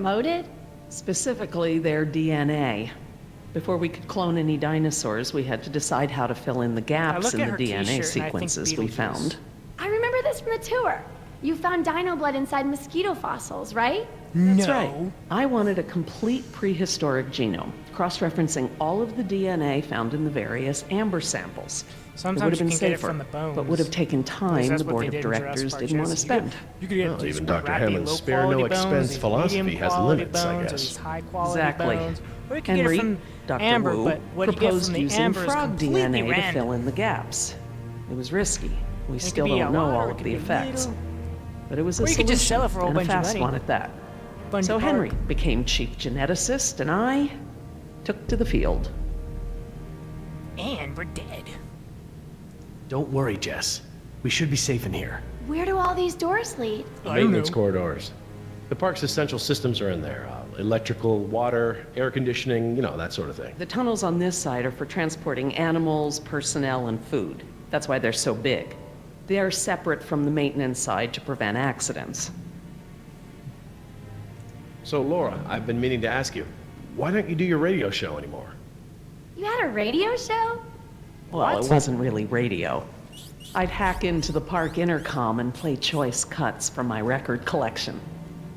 Promoted? Specifically, their DNA. Before we could clone any dinosaurs, we had to decide how to fill in the gaps in the DNA sequences we found. I remember this from the tour. You found dino blood inside mosquito fossils, right? That's right. I wanted a complete prehistoric genome, cross-referencing all of the DNA found in the various amber samples. Sometimes it would have been you can safer, get it from the bones, but would have taken time the board of directors didn't want to spend. You could get well, even Dr. Hammond's spare no expense philosophy has limits, I guess. Exactly. Henry, Dr. amber, Wu, but what proposed you get using from the amber frog is DNA to random. fill in the gaps. It was risky. We still don't know all of the effects. But it was a Or you could solution, just sell it for a whole and a bunch of fast money. one at that. Bunch So of Henry bark. became chief geneticist, and I took to the field. And we're dead. Don't worry, Jess. We should be safe in here. Where do all these doors lead? Maintenance corridors. The park's essential systems are in there. Electrical, water, air conditioning, you know, that sort of thing. The tunnels on this side are for transporting animals, personnel, and food. That's why they're so big. They are separate from the maintenance side to prevent accidents. So, Laura, I've been meaning to ask you, why don't you do your radio show anymore? You had a radio show? Well, it wasn't really radio. I'd hack into the park intercom and play choice cuts from my record collection.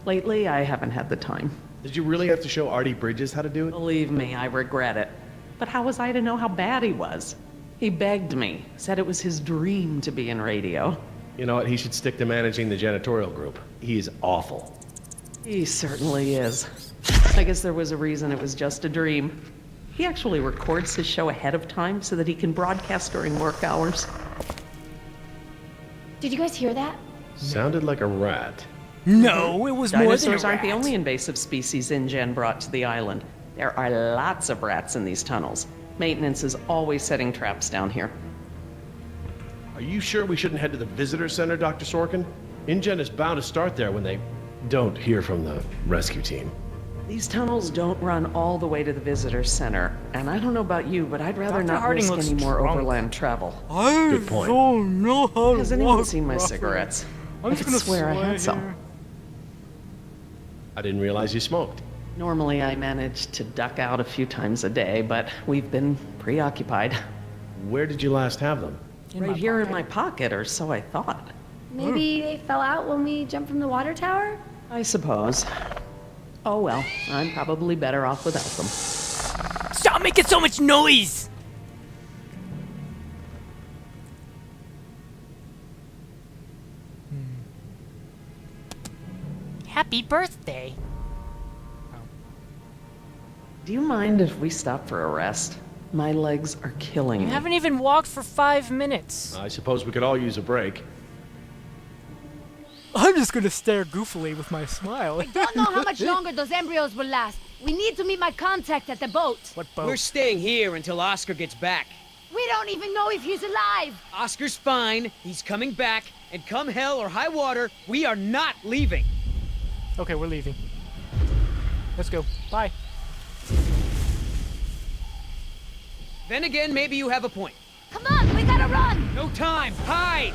Lately, I haven't had the time. Did you really have to show Artie Bridges how to do it? Believe me, I regret it. But how was I to know how bad he was? He begged me, said it was his dream to be in radio. You know what, he should stick to managing the janitorial group. He is awful. He certainly is. I guess there was a reason it was just a dream. He actually records his show ahead of time so that he can broadcast during work hours. Did you guys hear that? Sounded like a rat. No, it was more than a Dinosaurs aren't the rat. only invasive species InGen brought to the island. There are lots of rats in these tunnels. Maintenance is always setting traps down here. Are you sure we shouldn't head to the visitor center, Dr. Sorkin? InGen is bound to start there when they don't hear from the rescue team. These tunnels don't run all the way to the visitor center, and I don't know about you, but I'd rather Dr. not Harding risk looks any more drunk. overland travel. Good point. don't know how Has anyone seen my cigarettes? I could swear I had some. I didn't realize you smoked. Normally I manage to duck out a few times a day, but we've been preoccupied. Where did you last have them? Right here in my pocket, or so I thought. Maybe they fell out when we jumped from the water tower? I suppose. Oh well, I'm probably better off without them. Stop making so much noise! Happy birthday. Do you mind if we stop for a rest? My legs are killing You me. haven't even walked for 5 minutes. I suppose we could all use a break. I'm just gonna stare goofily with my smile. Don't know how much longer those embryos will last. We need to meet my contact at the boat. What boat? We're staying here until Oscar gets back. We don't even know if he's alive. Oscar's fine, he's coming back, and come hell or high water, we are not leaving. Okay, we're leaving. Let's go. Bye. Then again, maybe you have a point. Come on, we gotta run. No time, hide!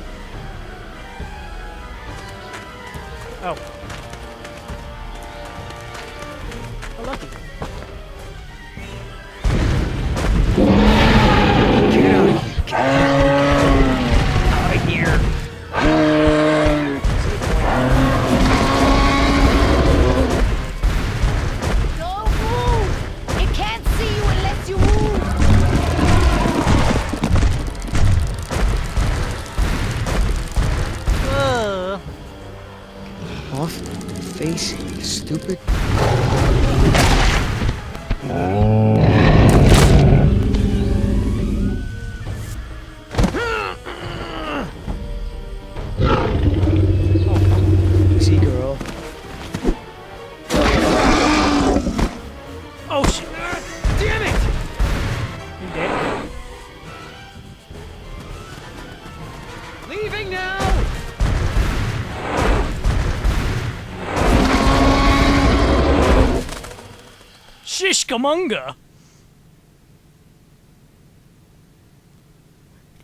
Oh. Oh, lucky. Out of here. Don't move. It can't see you unless you move. Off face, stupid. Easy, girl. Oh, shit. Damn it! You dead? Leaving now! Shishkamunga!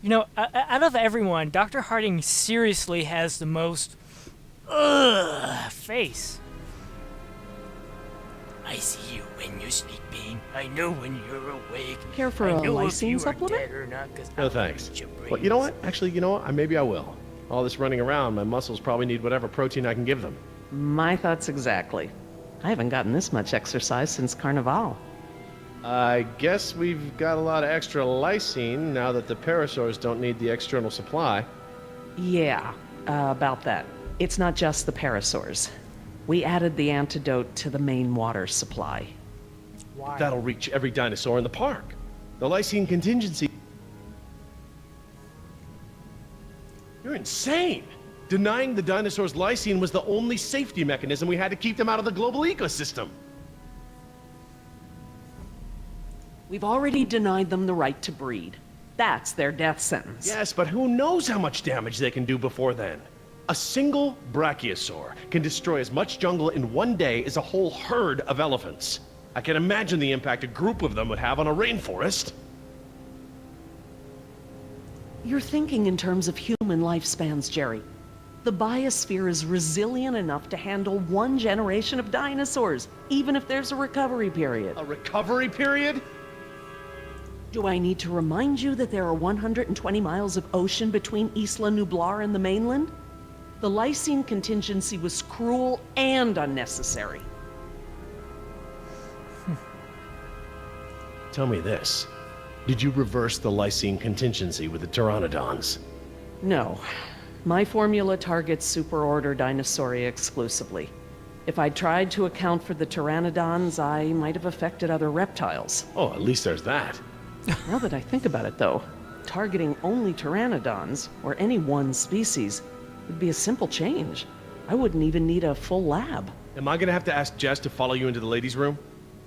You know, out of everyone, Dr. Harding seriously has the most face. I see you when you're sleeping. I know when you're awake. Care for I a know if lysine you are supplement? dead or not, 'cause No I'll thanks. read your Well, you know brains. what? Actually, you know what? Maybe I will. All this running around, my muscles probably need whatever protein I can give them. My thoughts exactly. I haven't gotten this much exercise since Carnival. I guess we've got a lot of extra lysine now that the parasaurs don't need the external supply. Yeah, about that. It's not just the parasaurs. We added the antidote to the main water supply. Why? That'll reach every dinosaur in the park. The lysine contingency. You're insane! Denying the dinosaurs lysine was the only safety mechanism we had to keep them out of the global ecosystem. We've already denied them the right to breed. That's their death sentence. Yes, but who knows how much damage they can do before then? A single brachiosaur can destroy as much jungle in one day as a whole herd of elephants. I can imagine the impact a group of them would have on a rainforest. You're thinking in terms of human lifespans, Jerry. The biosphere is resilient enough to handle one generation of dinosaurs, even if there's a recovery period. A recovery period? Do I need to remind you that there are 120 miles of ocean between Isla Nublar and the mainland? The lysine contingency was cruel and unnecessary. Tell me this. Did you reverse the lysine contingency with the pteranodons? No. My formula targets superorder Dinosauria exclusively. If I'd tried to account for the pteranodons, I might have affected other reptiles. Oh, at least there's that. Now that I think about it, though, targeting only pteranodons, or any one species, would be a simple change. I wouldn't even need a full lab. Am I gonna have to ask Jess to follow you into the ladies' room?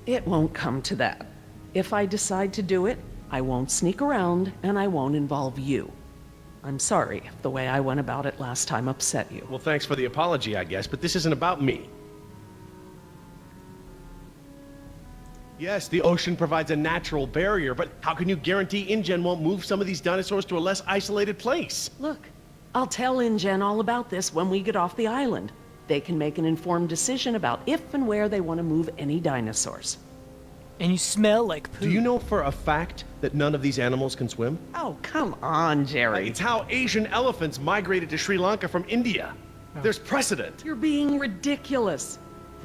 It won't come to that. If I decide to do it, I won't sneak around, and I won't involve you. I'm sorry if the way I went about it last time upset you. Well, thanks for the apology, I guess, but this isn't about me. Yes, the ocean provides a natural barrier, but how can you guarantee InGen won't move some of these dinosaurs to a less isolated place? Look, I'll tell InGen all about this when we get off the island. They can make an informed decision about if and where they want to move any dinosaurs. And you smell like poo. Do you know for a fact that none of these animals can swim? Oh, come on, Jerry. It's how Asian elephants migrated to Sri Lanka from India. There's precedent. You're being ridiculous.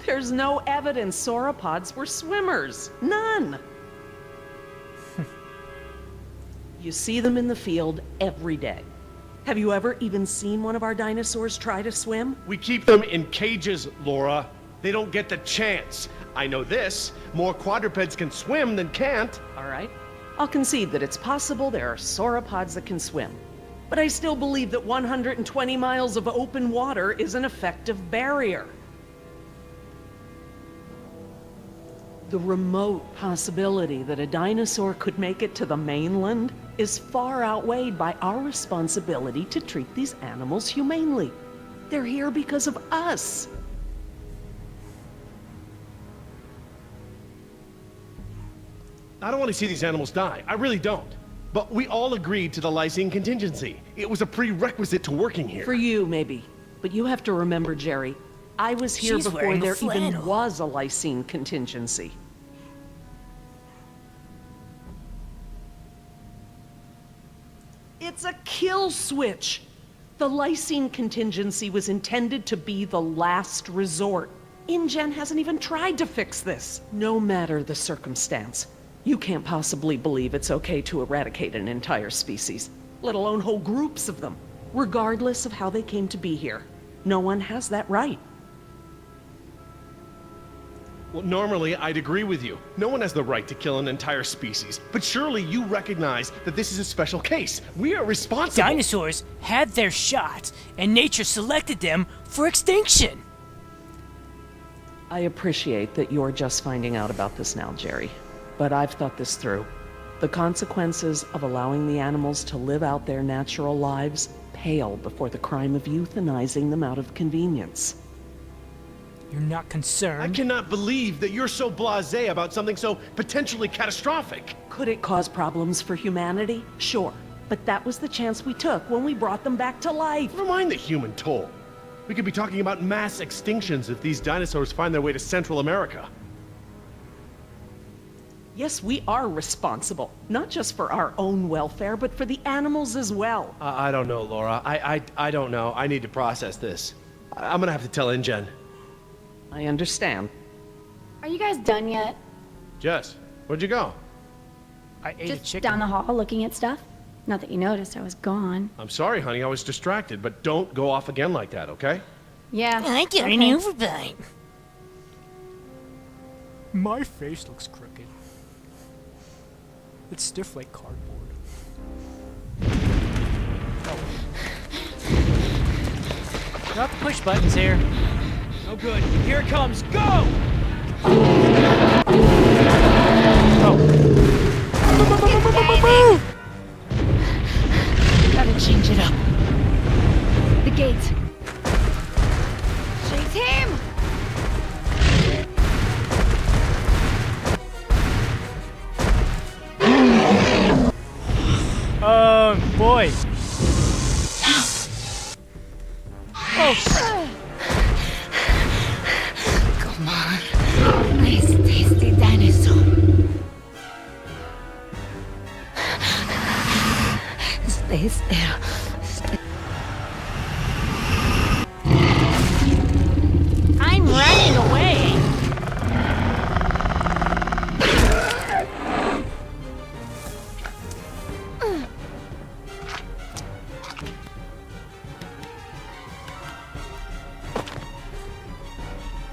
There's no evidence sauropods were swimmers. None. You see them in the field every day. Have you ever even seen one of our dinosaurs try to swim? We keep them in cages, Laura. They don't get the chance. I know this. More quadrupeds can swim than can't. All right. I'll concede that it's possible there are sauropods that can swim. But I still believe that 120 miles of open water is an effective barrier. The remote possibility that a dinosaur could make it to the mainland is far outweighed by our responsibility to treat these animals humanely. They're here because of us. I don't want to see these animals die. I really don't. But we all agreed to the lysine contingency. It was a prerequisite to working here. For you, maybe. But you have to remember, Jerry, I was here She's before wearing a there even flannel. was a lysine contingency. It's a kill switch. The lysine contingency was intended to be the last resort. InGen hasn't even tried to fix this. No matter the circumstance, you can't possibly believe it's okay to eradicate an entire species, let alone whole groups of them, regardless of how they came to be here. No one has that right. Well, normally I'd agree with you. No one has the right to kill an entire species. But surely you recognize that this is a special case. We are responsible. Dinosaurs had their shot, and nature selected them for extinction. I appreciate that you're just finding out about this now, Jerry. But I've thought this through. The consequences of allowing the animals to live out their natural lives pale before the crime of euthanizing them out of convenience. You're not concerned? I cannot believe that you're so blasé about something so potentially catastrophic. Could it cause problems for humanity? Sure. But that was the chance we took when we brought them back to life. Never mind the human toll. We could be talking about mass extinctions if these dinosaurs find their way to Central America. Yes, we are responsible, not just for our own welfare, but for the animals as well. I don't know, Laura. I don't know. I need to process this. I'm gonna have to tell InGen. I understand. Are you guys done yet? Jess, where'd you go? I ate a Just chicken. down the hall looking at stuff? Not that you noticed I was gone. I'm sorry, honey. I was distracted, but don't go off again like that, okay? Yeah. I got an okay. overbite. My face looks crooked. It's stiff like cardboard. Not push buttons here. No good. Here it comes. Go! Gotta change it up. The gate. Chase him! Boy. Come on. Nice tasty dinosaur. Stay still. I'm running away.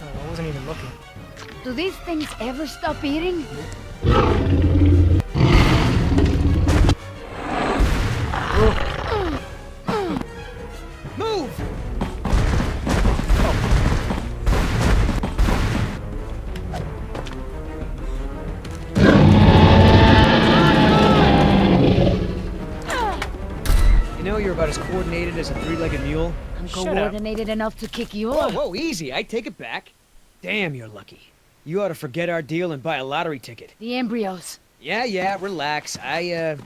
Oh, I wasn't even looking. Do these things ever stop eating? Move! You know you're about as coordinated as a three-legged mule. I'm Shut up. coordinated enough to kick you Whoa, off. whoa, easy. I take it back. Damn, you're lucky. You ought to forget our deal and buy a lottery ticket. The embryos. Yeah, relax. I